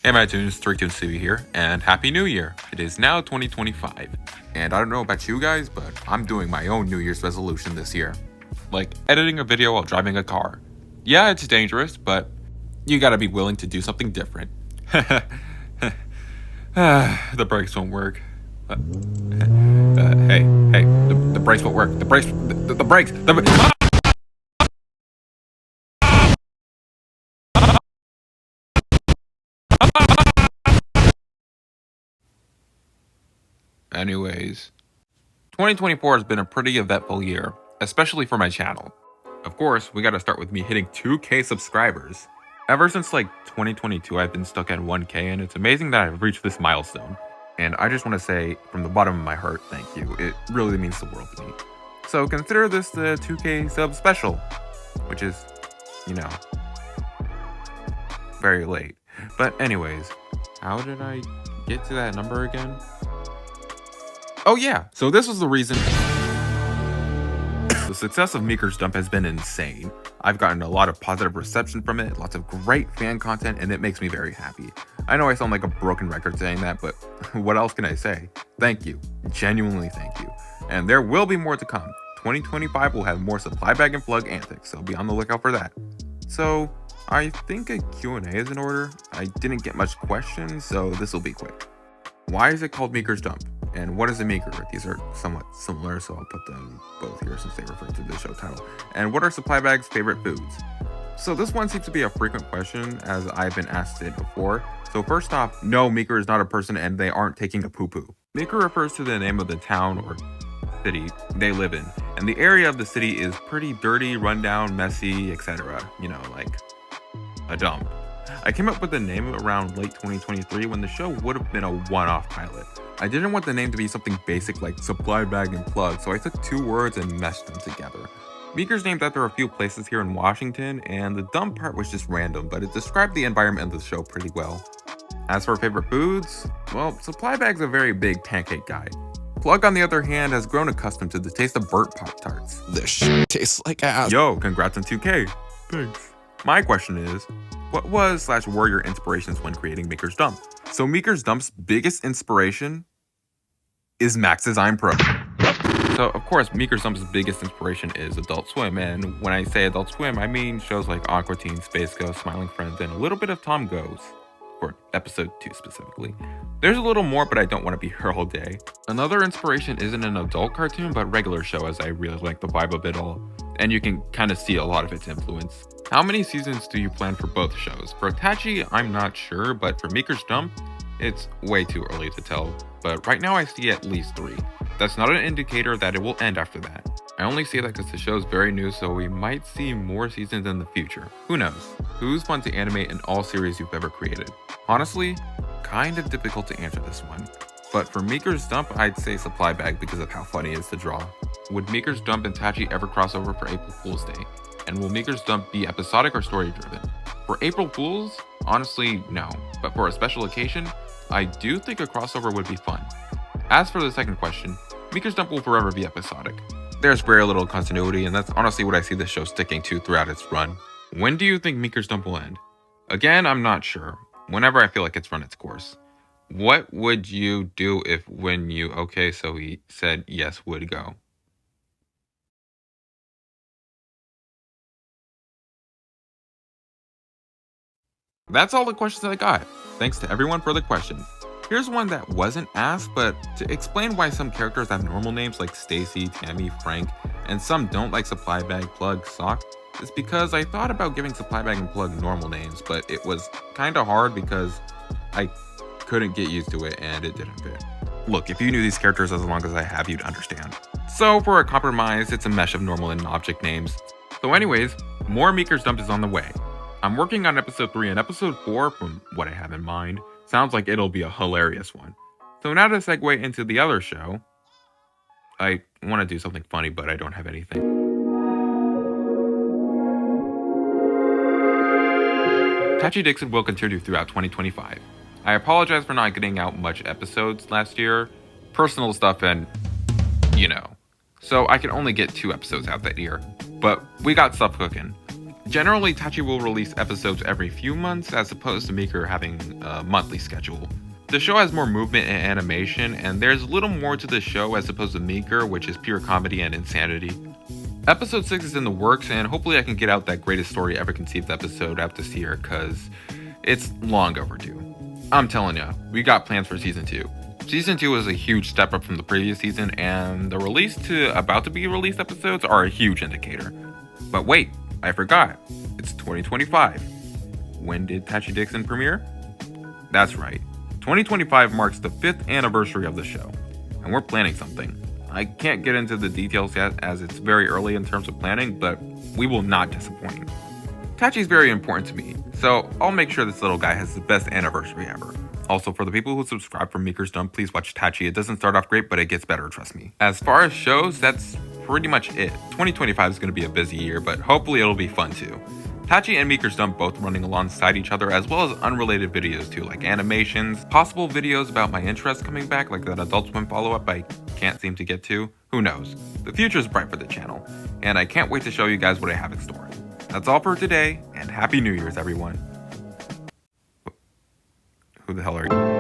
Hey my tunes, TariqToonsTV here, and Happy New Year! It is now 2025, and I don't know about you guys, but I'm doing my own New Year's resolution this year. Like, editing a video while driving a car. Yeah, it's dangerous, but you gotta be willing to do something different. The brakes won't work. The brakes won't work. The brakes, the brakes, Anyways, 2024 has been a pretty eventful year, especially for my channel. Of course, we gotta start with me hitting 2K subscribers. Ever since like 2022, I've been stuck at 1K, and it's amazing that I've reached this milestone. And I just want to say, from the bottom of my heart, thank you. It really means the world to me. So consider this the 2K sub special, which is, you know, very late. But anyways, how did I get to that number again? Oh yeah, so this was the reason. The success of Meeker's Dump has been insane. I've gotten a lot of positive reception from it, lots of great fan content, and it makes me very happy. I know I sound like a broken record saying that, but what else can I say? Thank you. Genuinely thank you. And there will be more to come. 2025 will have more supply bag and plug antics, so be on the lookout for that. So, I think a Q&A is in order. I didn't get much questions, so this will be quick. Why is it called Meeker's Dump? And what is a Meeker? These are somewhat similar, so I'll put them both here since they refer to the show title. And what are Supply Bag's favorite foods? So this one seems to be a frequent question, as I've been asked it before. So first off, no, Meeker is not a person and they aren't taking a poo-poo. Meeker refers to the name of the town or city they live in, and the area of the city is pretty dirty, rundown, messy, etc. You know, like a dump. I came up with the name around late 2023 when the show would have been a one-off pilot. I didn't want the name to be something basic like supply bag and plug, so I took two words and meshed them together. Meeker's named after a few places here in Washington, and the dump part was just random, but it described the environment of the show pretty well. As for favorite foods, well, Supply Bag's a very big pancake guy. Plug, on the other hand, has grown accustomed to the taste of burnt Pop-Tarts. This shit tastes like ass. Yo, congrats on 2K. Thanks. My question is, what was/were your inspirations when creating Meeker's Dump? So Meeker's Dump's biggest inspiration is Max Design Pro. So of course, Meeker's Dump's biggest inspiration is Adult Swim, and when I say Adult Swim, I mean shows like Aqua Teen, Space Ghost, Smiling Friends, and a little bit of Tom Goes, for episode 2 specifically. There's a little more, but I don't want to be here all day. Another inspiration isn't an adult cartoon, but regular show, as I really like the vibe of it all, and you can kind of see a lot of its influence. How many seasons do you plan for both shows? For Tachi, I'm not sure, but for Meeker's Dump, it's way too early to tell, but right now I see at least 3. That's not an indicator that it will end after that. I only say that because the show is very new, so we might see more seasons in the future. Who knows? Who's fun to animate in all series you've ever created? Honestly, kind of difficult to answer this one. But for Meeker's Dump, I'd say Supply Bag because of how funny it is to draw. Would Meeker's Dump and Tachi ever cross over for April Fool's Day? And will Meeker's Dump be episodic or story-driven? For April Fools, honestly, no. But for a special occasion, I do think a crossover would be fun. As for the second question, Meeker's Dump will forever be episodic. There's very little continuity, and that's honestly what I see the show sticking to throughout its run. When do you think Meeker's Dump will end? Again, I'm not sure. Whenever I feel like it's run its course. What would you do if when you okay, so he said yes would go? That's all the questions I got. Thanks to everyone for the questions. Here's one that wasn't asked, but to explain why some characters have normal names like Stacy, Tammy, Frank, and some don't like Supply Bag, Plug, Sock, is because I thought about giving Supply Bag and Plug normal names, but it was kinda hard because I couldn't get used to it and it didn't fit. Look, if you knew these characters as long as I have, you'd understand. So for a compromise, it's a mesh of normal and object names. So anyways, more Meeker's Dump is on the way. I'm working on episode 3, and episode 4, from what I have in mind, sounds like it'll be a hilarious one. So now to segue into the other show, I want to do something funny, but I don't have anything. Tachi Dixon will continue throughout 2025. I apologize for not getting out much episodes last year, personal stuff and, you know. So I can only get 2 episodes out that year, but we got stuff cooking. Generally, Tachi will release episodes every few months as opposed to Meeker having a monthly schedule. The show has more movement and animation, and there's a little more to the show as opposed to Meeker, which is pure comedy and insanity. Episode 6 is in the works, and hopefully I can get out that greatest story ever conceived episode out this year, cause it's long overdue. I'm telling ya, we got plans for Season 2. Season 2 was a huge step up from the previous season, and the release to about to be released episodes are a huge indicator. But wait, I forgot. It's 2025. When did Tachi Dixon premiere? That's right. 2025 marks the 5th anniversary of the show, and we're planning something. I can't get into the details yet as it's very early in terms of planning, but we will not disappoint. Tachi's very important to me, so I'll make sure this little guy has the best anniversary ever. Also, for the people who subscribe from Meeker's Dump, please watch Tachi. It doesn't start off great, but it gets better, trust me. As far as shows, that's pretty much it. 2025 is going to be a busy year, but hopefully it'll be fun too. Tachi and Meeker's Dump both running alongside each other, as well as unrelated videos too, like animations, possible videos about my interests coming back, like that Adult Swim follow-up I can't seem to get to. Who knows? The future's bright for the channel, and I can't wait to show you guys what I have in store. That's all for today, and Happy New Year's, everyone. Who the hell are you?